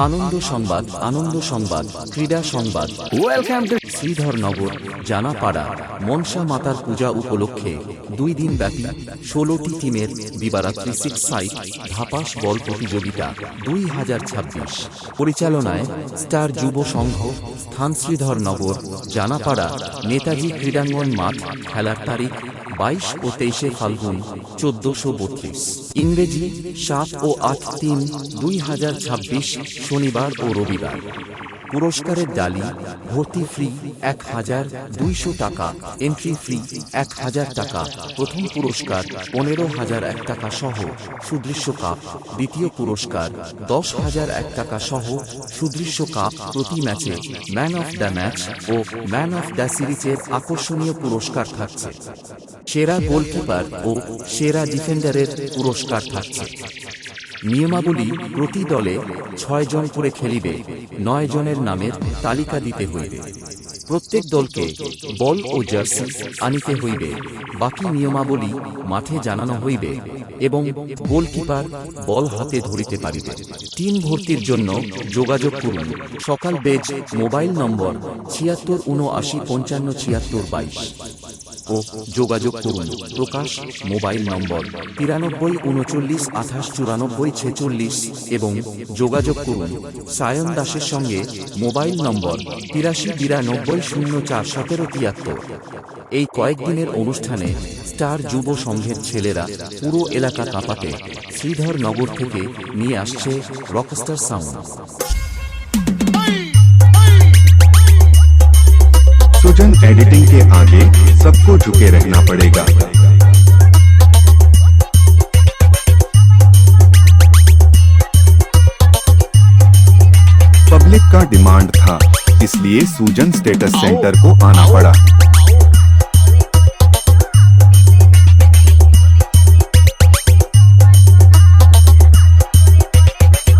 আনন্দ সংবাদ ক্রীড়া সংবাদ। ওয়েলকাম টু শ্রীধরনগর জানাপাড়া মনসা মাতার পূজা উপলক্ষে 2 দিন ব্যাপী 16টি টিমের দিবারাত্রি 6 সাইড ধাপাস বল প্রতিযোগিতা 2026 পরিচালনায় স্টার যুব সংঘ, স্থান শ্রীধরনগর জানাপাড়া নেতাজি ক্রীড়াঙ্গন মাঠ। খেলার তারিখ 22 ও 23 ফাল্গুন 1432, ইংরেজি 7 ও 8/3/2026 শনিবার ও রবিবার। পুরস্কারের ডালি ভর্তি ফ্রি 1200 টাকা, এন্ট্রি ফ্রি 1000 টাকা। প্রথম পুরস্কার 15,001 টাকা সহ সুদৃশ্য কাপ। দ্বিতীয় পুরস্কার 10,001 টাকা সহ সুদৃশ্য কাপ। প্রতি ম্যাচে ম্যান অফ দ্য ম্যাচ ও ম্যান অফ দ্য সিরিজের আকর্ষণীয় পুরস্কার থাকছে। সেরা গোলকিপার ও সেরা ডিফেন্ডারের পুরস্কার থাকছে। নিয়মাবলী: প্রতি দলে 6 জন করে খেলিবে, 9 জনের নামের তালিকা দিতে হইবে। প্রত্যেক দলকে বল ও জার্সি আনিতে হইবে। বাকি নিয়মাবলী মাঠে জানানো হইবে এবং গোলকিপার বল হাতে ধরিতে পারিবে। টিম ভর্তির জন্য যোগাযোগ করুন। সকাল বেজ মোবাইল নম্বর 7679557622 ও যোগাযোগ করুন প্রকাশ মোবাইল নম্বর 9339289446 এবং যোগাযোগ করুন সায়ন দাসের সঙ্গে মোবাইল নম্বর 8392904773। এই কয়েকদিনের অনুষ্ঠানে স্টার যুব সংঘের ছেলেরা পুরো এলাকা কাঁপাতে শ্রীধরনগর থেকে নিয়ে আসছে রকস্টার সাউন্ড। सुजन एडिटिंग के आगे सबको झुके रहना पड़ेगा। पब्लिक का डिमांड था, इसलिए सुजन स्टेटस सेंटर को आना पड़ा।